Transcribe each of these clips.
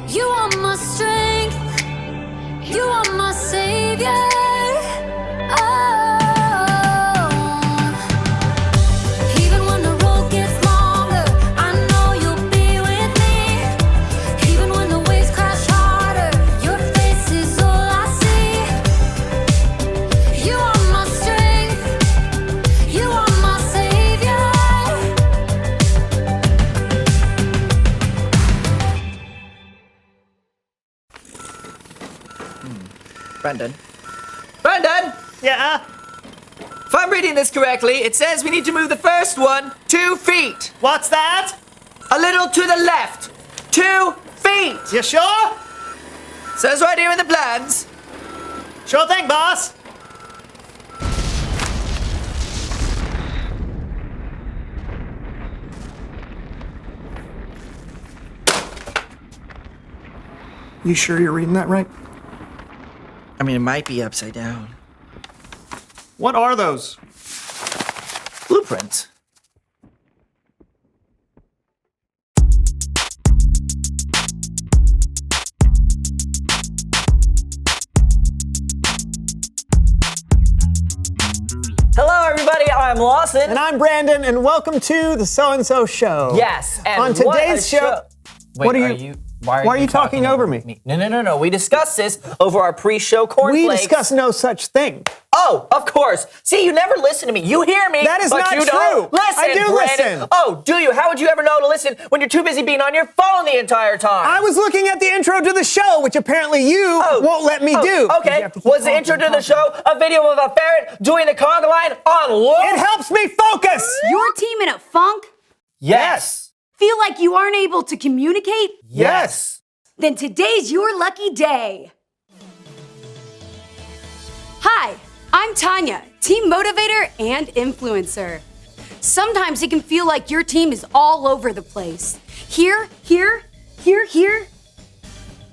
You are my strength. You are my savior. Even when the road gets longer, I know you'll be with me. Even when the waves crash harder, your face is all I see. You are my strength. You are my savior. Brandon? Brandon! Yeah? If I'm reading this correctly, it says we need to move the first one 2 feet. What's that? A little to the left. 2 feet. You sure? Says right here in the plans. Sure thing, boss. You sure you're reading that right? I mean, it might be upside down. What are those? Blueprints. Hello, everybody. I'm Lawson. And I'm Brandon, and welcome to the So-and-So Show. Yes. And On today's show... Wait, what are you... Why are you talking over me? No. We discussed this over our pre-show cornflakes. We discussed no such thing. Oh, of course. See, you never listen to me. You hear me, That is but not you true. don't listen, I do Brandon. listen. Oh, do you? How would you ever know to listen when you're too busy being on your phone the entire time? I was looking at the intro to the show, which apparently you won't let me do. Okay. Was the intro to the show a video of a ferret doing the conga line on loop? It helps me focus. Your team in a funk? Yes. Feel like you aren't able to communicate? Yes. Then today's your lucky day. Hi, I'm Tanya, team motivator and influencer. Sometimes it can feel like your team is all over the place. Here.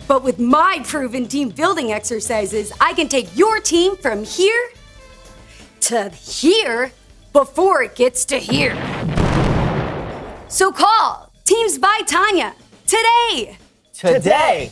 But with my proven team building exercises, I can take your team from here to here before it gets to here. So call Teams by Tanya today. Today.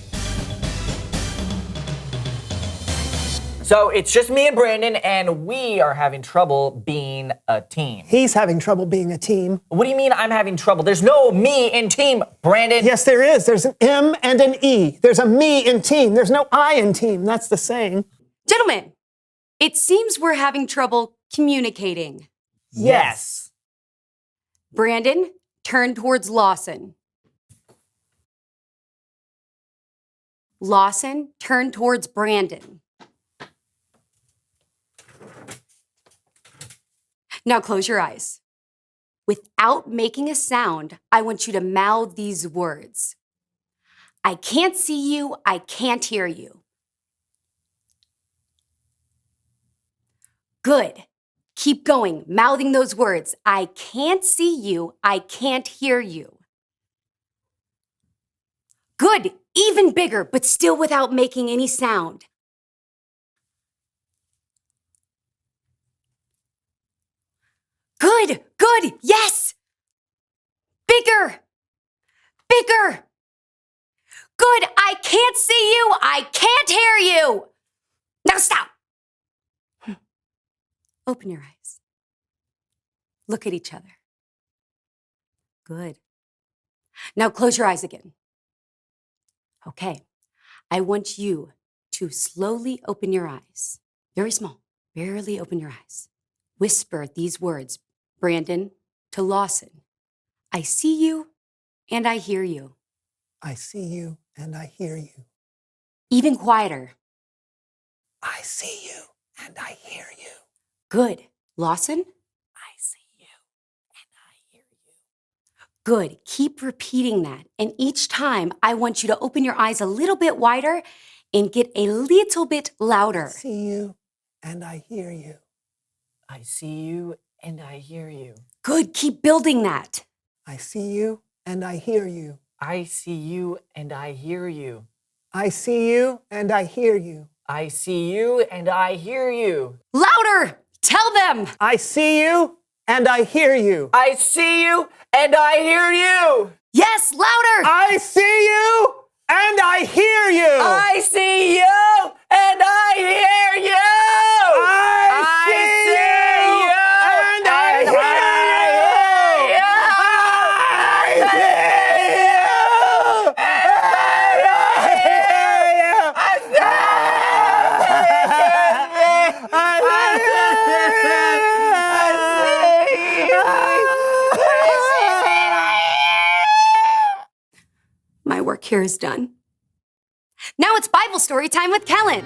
So it's just me and Brandon, and we are having trouble being a team. He's having trouble being a team. What do you mean I'm having trouble? There's no me in team, Brandon. Yes, there is. There's an M and an E. There's a me in team. There's no I in team. That's the saying. Gentlemen, it seems we're having trouble communicating. Yes. Brandon, turn towards Lawson. Lawson, turn towards Brandon. Now close your eyes. Without making a sound, I want you to mouth these words. I can't see you, I can't hear you. Good. Keep going, mouthing those words. I can't see you, I can't hear you. Good. Even bigger, but still without making any sound. Good, yes! Bigger. Good, I can't see you, I can't hear you. Now stop. Open your eyes. Look at each other. Good. Now close your eyes again. Okay, I want you to slowly open your eyes. Very small, barely open your eyes. Whisper these words, Brandon, to Lawson. I see you and I hear you. I see you and I hear you. Even quieter. I see you and I hear you. Good. Lawson? I see you and I hear you. Good. Keep repeating that. And each time, I want you to open your eyes a little bit wider and get a little bit louder. I see you and I hear you. I see you and I hear you. Good. Keep building that. I see you and I hear you. I see you and I hear you. I see you and I hear you. I see you and I hear you. Louder! Tell them! I see you and I hear you. I see you and I hear you. Yes, louder! I see you and I hear you. I see you and I hear you. I see you and I hear you. I see you and I hear you. My work here is done. Now it's Bible story time with Kellen.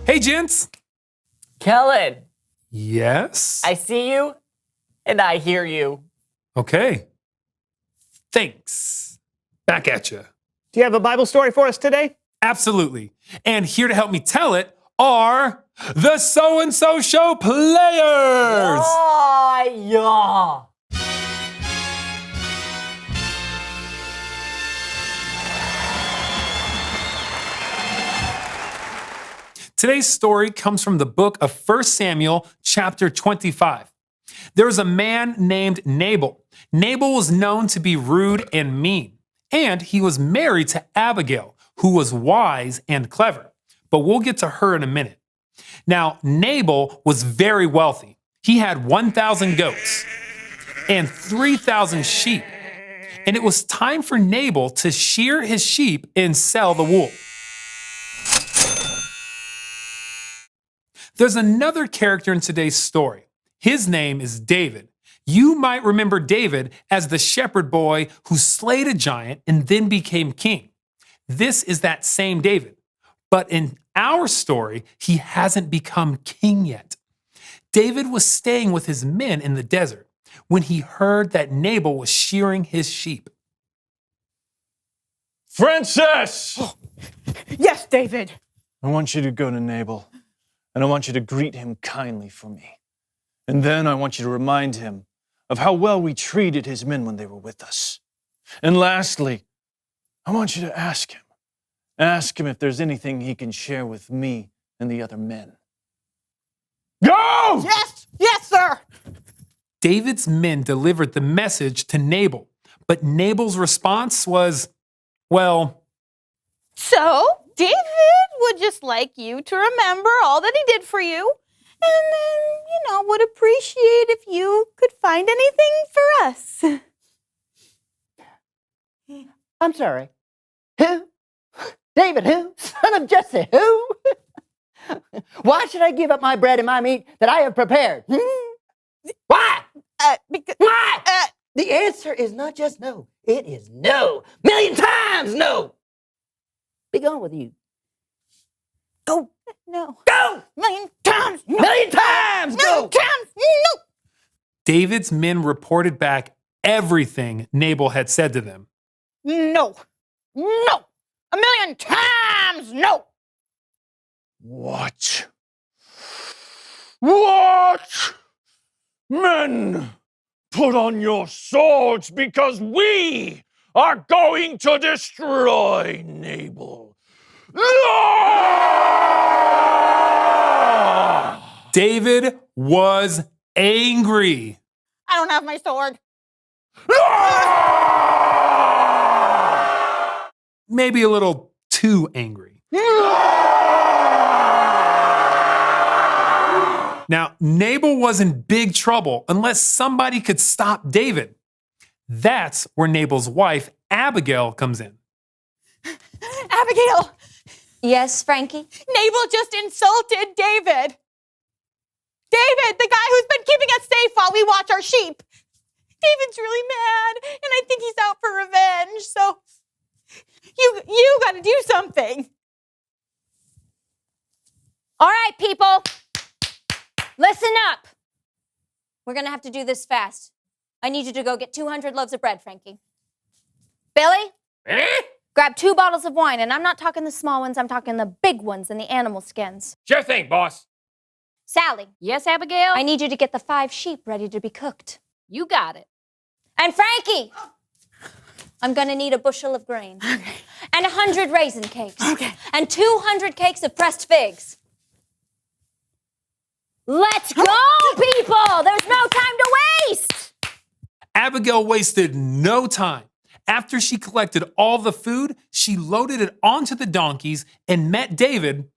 Hey, gents. Kellen, Yes? I see you and I hear you. Okay. Thanks. Back at you. Do you have a Bible story for us today? Absolutely. And here to help me tell it are the So-and-So Show players. Oh, yeah. Today's story comes from the book of 1 Samuel, chapter 25. There was a man named Nabal. Nabal was known to be rude and mean, and he was married to Abigail, who was wise and clever. But we'll get to her in a minute. Now, Nabal was very wealthy. He had 1,000 goats and 3,000 sheep. And it was time for Nabal to shear his sheep and sell the wool. There's another character in today's story. His name is David. You might remember David as the shepherd boy who slayed a giant and then became king. This is that same David. But in our story, he hasn't become king yet. David was staying with his men in the desert when he heard that Nabal was shearing his sheep. Frances! Yes, David. I want you to go to Nabal, and I want you to greet him kindly for me. And then I want you to remind him of how well we treated his men when they were with us. And lastly, I want you to ask him. Ask him if there's anything he can share with me and the other men. Go! Yes, sir. David's men delivered the message to Nabal, but Nabal's response was, well, So, David would just like you to remember all that he did for you, and then, would appreciate if you could find anything for us. I'm sorry. Who? David who? Son of Jesse who? Why should I give up my bread and my meat that I have prepared? Why? Because, Why? The answer is not just no. It is no. Million times no. Be gone with you. Go. no. Go. Million times, no. Million times go. Million times, no. David's men reported back everything Nabal had said to them. No. No. A million times, no. What? What? Men, put on your swords because we are going to destroy Nabal. David was angry. I don't have my sword. Maybe a little too angry. Now, Nabal was in big trouble unless somebody could stop David. That's where Nabal's wife, Abigail, comes in. Abigail, Yes, Frankie? Nabal just insulted David. David, the guy who's been keeping us safe while we watch our sheep. David's really mad, and I think he's out for revenge, so you gotta do something. All right, people. Listen up. We're going to have to do this fast. I need you to go get 200 loaves of bread, Frankie. Billy? Grab 2 bottles of wine, and I'm not talking the small ones, I'm talking the big ones and the animal skins. Sure thing, boss. Sally? Yes, Abigail? I need you to get the 5 sheep ready to be cooked. You got it. And Frankie! I'm gonna need a bushel of grain. And and 100 raisin cakes. Okay. And 200 cakes of pressed figs. Let's go, people! There's no time to waste! Abigail wasted no time. After she collected all the food, she loaded it onto the donkeys and met David,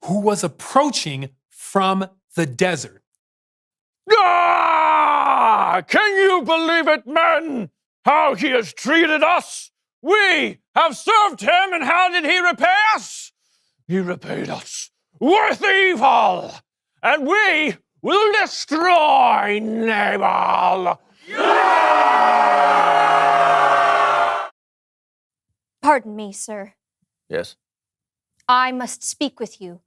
who was approaching from the desert. Ah! Can you believe it, men? How he has treated us? We have served him, and how did he repay us? He repaid us with evil, and we will destroy Nabal. Pardon me, sir. Yes. I must speak with you.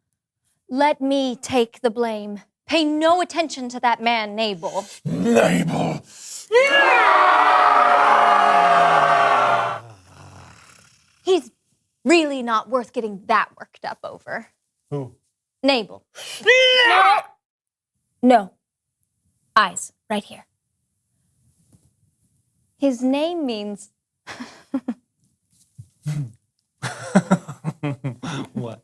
Let me take the blame. Pay no attention to that man, Nabal. Nabal. He's really not worth getting that worked up over. Who? Nabal. No. No. Eyes, right here. His name means... What?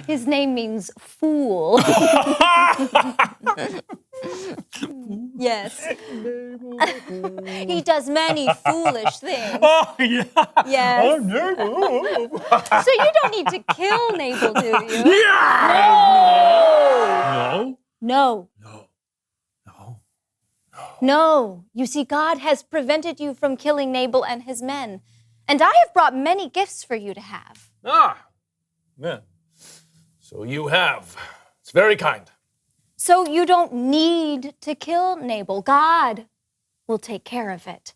His name means fool. Yes. He does many foolish things. Oh, yeah. Yes. Oh, Nabal. So you don't need to kill Nabal, do you? Yeah! No. No. No. No. No. You see, God has prevented you from killing Nabal and his men. And I have brought many gifts for you to have. Ah. Yeah. So you have. It's very kind. So you don't need to kill Nabal. God will take care of it.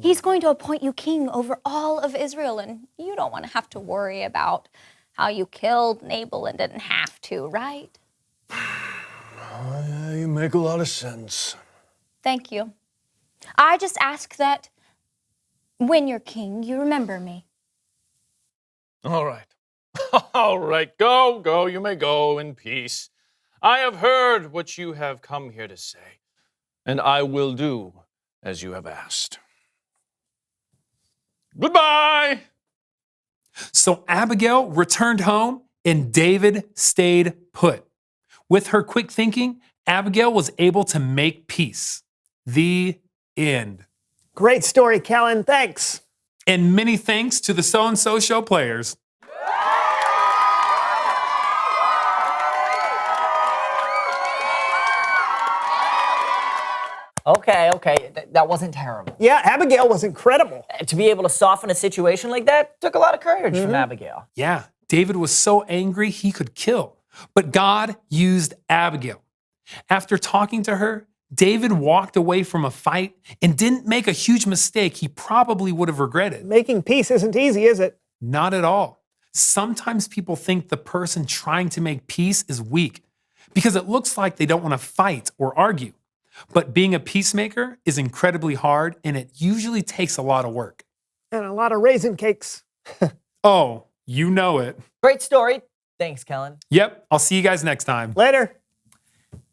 He's going to appoint you king over all of Israel, and you don't want to have to worry about how you killed Nabal and didn't have to, right? Yeah, you make a lot of sense. Thank you. I just ask that when you're king, you remember me. All right. All right. Go. You may go in peace. I have heard what you have come here to say, and I will do as you have asked. Goodbye. So Abigail returned home and David stayed put. With her quick thinking, Abigail was able to make peace. The end. Great story, Kellen. Thanks. And many thanks to the So-and-So Show players. Okay. That wasn't terrible. Yeah, Abigail was incredible. To be able to soften a situation like that took a lot of courage from Abigail. Yeah, David was so angry he could kill. But God used Abigail. After talking to her, David walked away from a fight and didn't make a huge mistake he probably would have regretted. Making peace isn't easy, is it? Not at all. Sometimes people think the person trying to make peace is weak because it looks like they don't want to fight or argue. But being a peacemaker is incredibly hard, and it usually takes a lot of work. And a lot of raisin cakes. Oh, you know it. Great story. Thanks, Kellen. Yep, I'll see you guys next time. Later.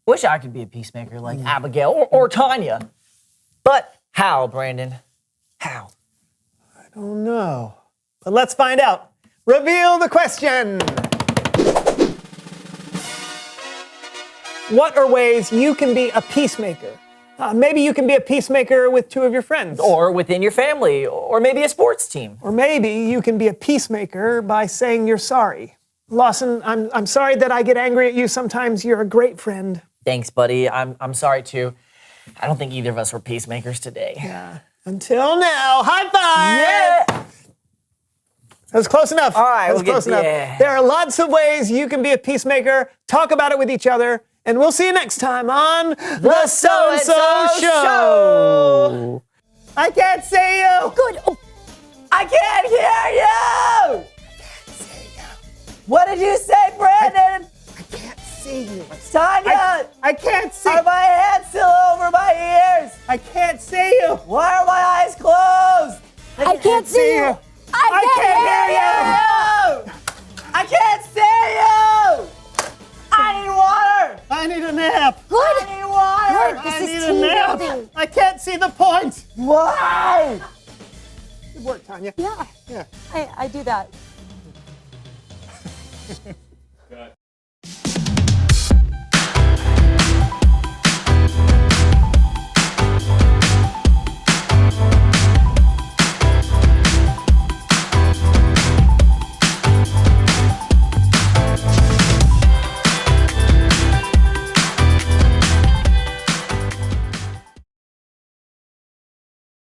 Wish I could be a peacemaker like Abigail or Tanya. But how, Brandon? How? I don't know. But let's find out. Reveal the question. What are ways you can be a peacemaker? Maybe you can be a peacemaker with two of your friends. Or within your family, or maybe a sports team. Or maybe you can be a peacemaker by saying you're sorry. Lawson, I'm sorry that I get angry at you. Sometimes you're a great friend. Thanks, buddy. I'm sorry too. I don't think either of us were peacemakers today. Yeah. Until now. High five! Yeah! That was close enough. All right, that was we'll close get- enough. yeah. There are lots of ways you can be a peacemaker. Talk about it with each other. And we'll see you next time on The So-and-So Show. I can't see you. Good. Oh, I can't hear you! What did you say, Brandon? I can't see you. Tanya! I can't see. Are my hands still over my ears? I can't see you. Why are my eyes closed? I can't see you. I can't hear you! I can't see you! I need water! I need a nap. Good. I need water! Good. This I is need a team nap. building. I can't see the point. Why? Good work, Tanya. Yeah. Yeah. I do that. Good.